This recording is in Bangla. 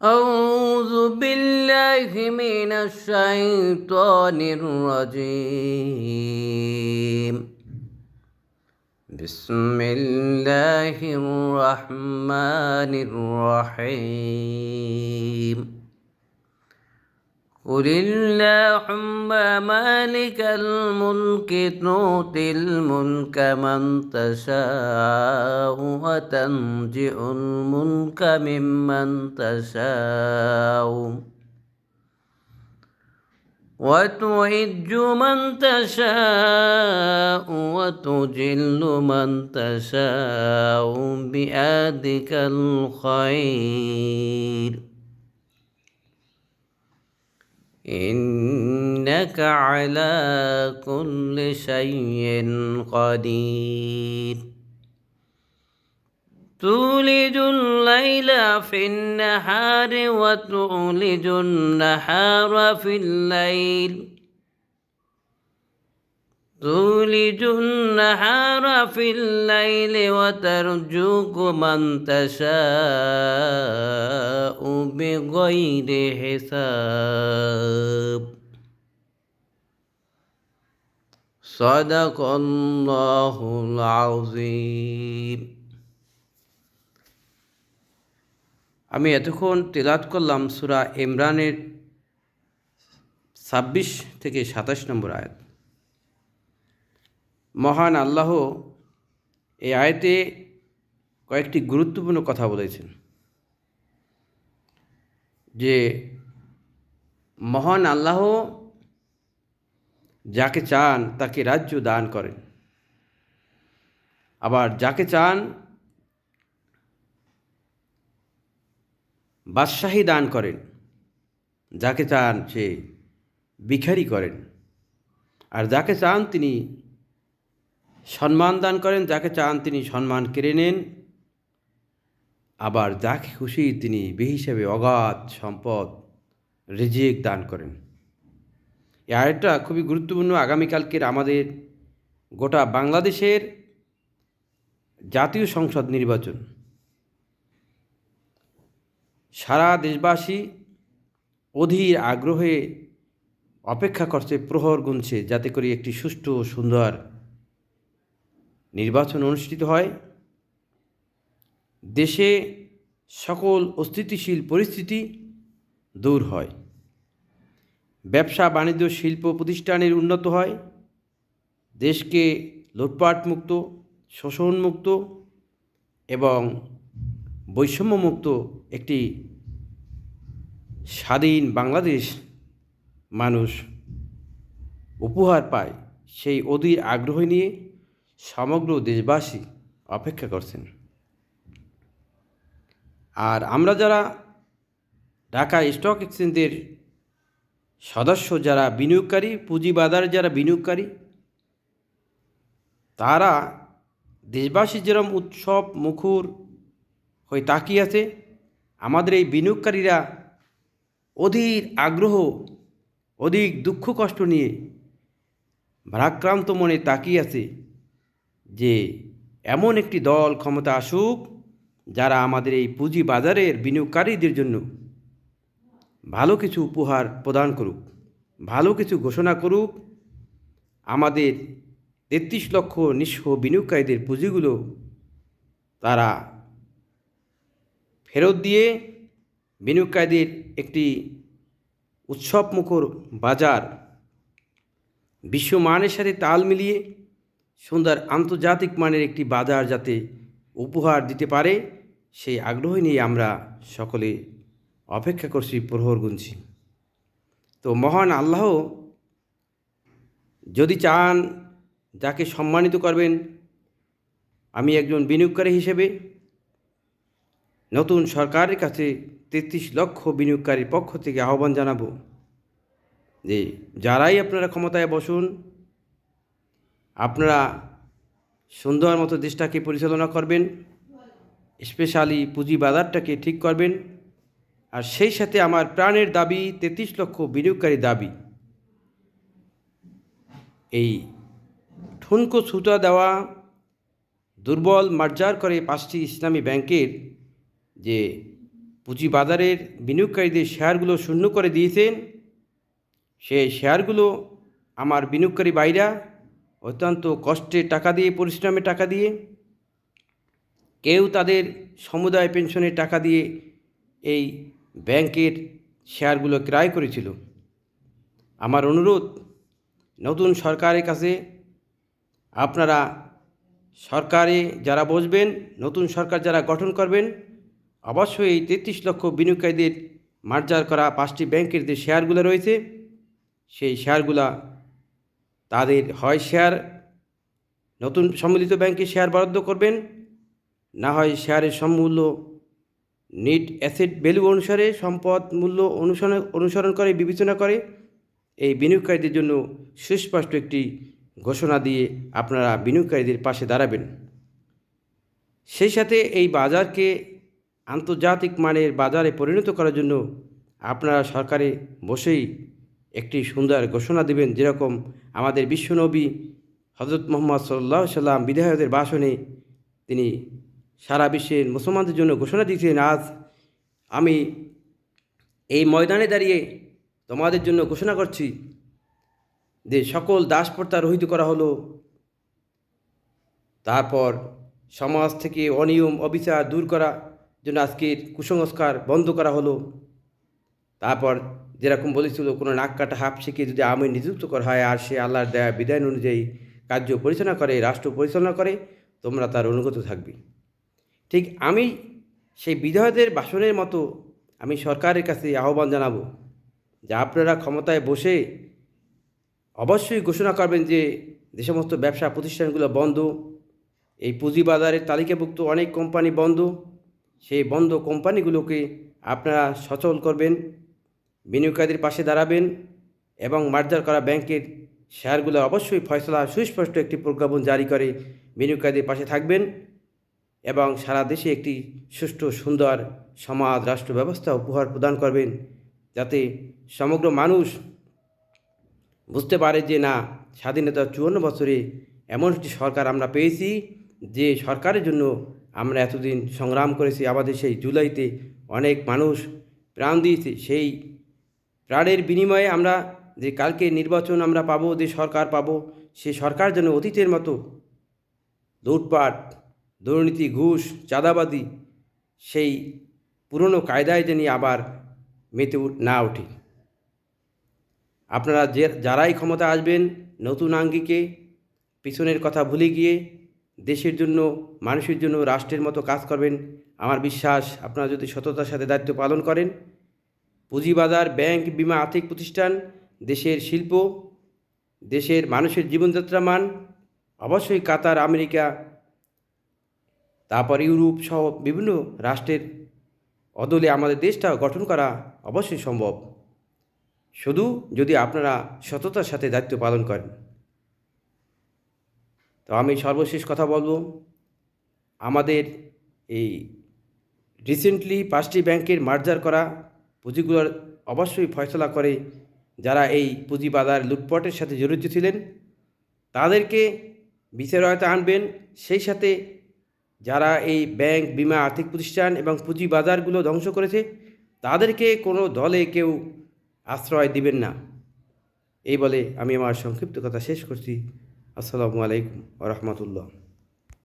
أعوذ بالله من الشيطان الرجيم. بسم الله الرحمن الرحيم. قل اللهم مالك الملك تؤتي الملك من تشاء وتنزع الملك ممن تشاء وتعز من تشاء وتذل من تشاء بيدك الخير إنك على كل شيء قدير. تولج الليل في النهار وتولج النهار في الليل تولج النهار في الليل وترزق من تشاء بغير حساب. صدق الله العظيم. আমি এতক্ষণ তেলাওয়াত করলাম সূরা ইমরানের 26 থেকে 27 নম্বর আয়াত। মহান আল্লাহ এই আয়াতে কয়েকটি গুরুত্বপূর্ণ কথা বলেছেন যে মহান আল্লাহ যাকে চান তাকে রাজ্য দান করেন, আবার যাকে চান বাদশাহী দান করেন, যাকে চান সে ভিখারি করেন, আর যাকে চান তিনি সম্মান দান করেন, যাকে চান তিনি সম্মান কেড়ে নেন, আবার যাকে খুশি তিনি বেহিসাবে অগাধ সম্পদ রিজিক দান করেন। এই আয়াতটা খুবই গুরুত্বপূর্ণ। আগামীকালকের আমাদের গোটা বাংলাদেশের জাতীয় সংসদ নির্বাচন, সারা দেশবাসী অধীর আগ্রহে অপেক্ষা করছে, প্রহর গুনছে যাতে করে একটি সুষ্ঠু সুন্দর নির্বাচন অনুষ্ঠিত হয়, দেশে সকল অস্থিতিশীল পরিস্থিতি দূর হয়, ব্যবসা বাণিজ্য শিল্প প্রতিষ্ঠানের উন্নত হয়, দেশকে লুটপাটমুক্ত, শোষণমুক্ত এবং বৈষম্যমুক্ত একটি স্বাধীন বাংলাদেশ মানুষ উপহার পায়, সেই অধীর আগ্রহ নিয়ে সমগ্র দেশবাসী অপেক্ষা করছেন। আর আমরা যারা ঢাকা স্টক এক্সচেঞ্জের সদস্য, যারা বিনিয়োগকারী, পুঁজিবাজারে যারা বিনিয়োগকারী, তারা দেশবাসী যেরকম উৎসব মুখর হয়ে তাকিয়ে আছে, আমাদের এই বিনিয়োগকারীরা অধীর আগ্রহ, অধিক দুঃখ কষ্ট নিয়ে ভারাক্রান্ত মনে তাকিয়ে আছে যে এমন একটি দল ক্ষমতা আসুক যারা আমাদের এই পুঁজিবাজারের বিনিয়োগকারীদের জন্য ভালো কিছু উপহার প্রদান করুক, ভালো কিছু ঘোষণা করুক, আমাদের 33 লক্ষ নিঃস্ব বিনিয়োগকারীদের পুঁজিগুলো তারা ফেরত দিয়ে বিনিয়োগকারীদের একটি উৎসবমুখর বাজার বিশ্বমানের সাথে তাল মিলিয়ে সুন্দর আন্তর্জাতিক মানের একটি বাজার যাতে উপহার দিতে পারে, সেই আগ্রহ নিয়ে আমরা সকলে অপেক্ষা করছি, প্রহর গুনছি। তো মহান আল্লাহ যদি চান যাকে সম্মানিত করবেন, আমি একজন বিনিয়োগকারী হিসেবে নতুন সরকারের কাছে 33 লক্ষ বিনিয়োগকারীর পক্ষ থেকে আহ্বান জানাবো যে যারাই আপনারা ক্ষমতায় বসুন, আপনারা সুন্দর মতো দেশটাকে পরিচালনা করবেন, স্পেশালি পুঁজিবাজারটাকে ঠিক করবেন। আর সেই সাথে আমার প্রাণের দাবি, 33 লক্ষ বিনিয়োগকারী দাবি, এই ঠুনকো ছুতা দেওয়া দুর্বল মার্জার করে 5টি ইসলামী ব্যাংকের যে পুঁজিবাজারের বিনিয়োগকারীদের শেয়ারগুলো শূন্য করে দিয়েছেন, সেই শেয়ারগুলো আমার বিনিয়োগকারী ভাইরা অত্যন্ত কষ্টে টাকা দিয়ে, পরিশ্রমের টাকা দিয়ে, কেউ তাদের সমুদায় পেনশনের টাকা দিয়ে এই ব্যাংকের শেয়ারগুলো ক্রয় করেছিল। আমার অনুরোধ, নতুন সরকারের কাছে আপনারা সরকারে যারা বসবেন, নতুন সরকার যারা গঠন করবেন, অবশ্যই এই 33 লক্ষ বিনিয়োগকারীদের মার্জার করা 5টি ব্যাংকের যে শেয়ারগুলো রয়েছে, সেই শেয়ারগুলা তাদের হয় শেয়ার নতুন সম্মিলিত ব্যাংকে শেয়ার বরাদ্দ করবেন, না হয় শেয়ারের সমূল্য নেট অ্যাসেট ভ্যালু অনুসারে সম্পদ মূল্য অনুসরণ করে বিবেচনা করে এই বিনিয়োগকারীদের জন্য সুস্পষ্ট একটি ঘোষণা দিয়ে আপনারা বিনিয়োগকারীদের পাশে দাঁড়াবেন। সেই সাথে এই বাজারকে আন্তর্জাতিক মানের বাজারে পরিণত করার জন্য আপনারা সরকারে বসেই একটি সুন্দর ঘোষণা দেবেন, যেরকম আমাদের বিশ্বনবী হজরত মুহাম্মদ সাল্লাল্লাহু আলাইহি সাল্লাম বিদায়তের ভাষণে তিনি সারা বিশ্বের মুসলমানদের জন্য ঘোষণা দিয়েছেন, আজ আমি এই ময়দানে দাঁড়িয়ে তোমাদের জন্য ঘোষণা করছি যে সকল দাসপ্রথা রহিত করা হলো, তারপর সমাজ থেকে অনিয়ম অবিচার দূর করার জন্য আজকের কুসংস্কার বন্ধ করা হলো। তারপর যেরকম বলেছিল, কোনো নাক কাটা হাফসিকে যদি আমির নিযুক্ত করা হয় আর সে আল্লাহর দেয়া বিধান অনুযায়ী কার্য পরিচালনা করে, রাষ্ট্র পরিচালনা করে, তোমরা তার অনুগত থাকবে। ঠিক আমি সেই বিধায়কদের ভাষণের মতো আমি সরকারের কাছে আহ্বান জানাবো যে আপনারা ক্ষমতায় বসে অবশ্যই ঘোষণা করবেন যে যে সমস্ত ব্যবসা প্রতিষ্ঠানগুলো বন্ধ, এই পুঁজিবাজারের তালিকাভুক্ত অনেক কোম্পানি বন্ধ, সেই বন্ধ কোম্পানিগুলোকে আপনারা সচল করবেন, বিনিয়োগকারীদের পাশে দাঁড়াবেন এবং মার্জার করা ব্যাংকের শেয়ারগুলো অবশ্যই ফয়সলা সুস্পষ্ট একটি প্রজ্ঞাপন জারি করে বিনিয়োগকারীদের পাশে থাকবেন এবং সারা দেশে একটি সুষ্ঠু সুন্দর সমাজ রাষ্ট্র ব্যবস্থা উপহার প্রদান করবেন, যাতে সমগ্র মানুষ বুঝতে পারে যে না, স্বাধীনতার 54 বছরে এমন একটি সরকার আমরা পেয়েছি যে সরকারের জন্য আমরা এতদিন সংগ্রাম করেছি। আমাদের সেই জুলাইতে অনেক মানুষ প্রাণ দিয়েছে, সেই প্রাণের বিনিময়ে আমরা যে কালকে নির্বাচন আমরা পাবো, যে সরকার পাবো, সে সরকার যেন অতীতের মতো লুটপাট, দুর্নীতি, ঘুষ, চাঁদাবাদি সেই পুরনো কায়দায় যেন আবার মেতে না ওঠে। আপনারা যারাই ক্ষমতা আসবেন, নতুন আঙ্গিকে পিছনের কথা ভুলে গিয়ে দেশের জন্য, মানুষের জন্য, রাষ্ট্রের মতো কাজ করবেন। আমার বিশ্বাস, আপনারা যদি সততার সাথে দায়িত্ব পালন করেন, পুঁজিবাজার, ব্যাংক, বিমা, আর্থিক প্রতিষ্ঠান, দেশের শিল্প, দেশের মানুষের জীবনযাত্রা মান অবশ্যই কাতার, আমেরিকা, তারপর ইউরোপ সহ বিভিন্ন রাষ্ট্রের অদলে আমাদের দেশটা গঠন করা অবশ্যই সম্ভব, শুধু যদি আপনারা সততার সাথে দায়িত্ব পালন করেন। তো আমি সর্বশেষ কথা বলবো, আমাদের এই রিসেন্টলি 5টি ব্যাংকের মার্জার করা পুঁজিগুলোর অবশ্যই ফয়সলা করে যারা এই পুঁজিবাজার লুটপাটের সাথে জড়িত ছিলেন তাদেরকে বিচারায়তা আনবেন। সেই সাথে যারা এই ব্যাংক, বিমা, আর্থিক প্রতিষ্ঠান এবং পুঁজিবাজারগুলো ধ্বংস করেছে তাদেরকে কোনো দলে কেউ আশ্রয় দিবেন না। এই বলে আমি আমার সংক্ষিপ্ত কথা শেষ করছি। আসসালামু আলাইকুম ওয়া রাহমাতুল্লাহ।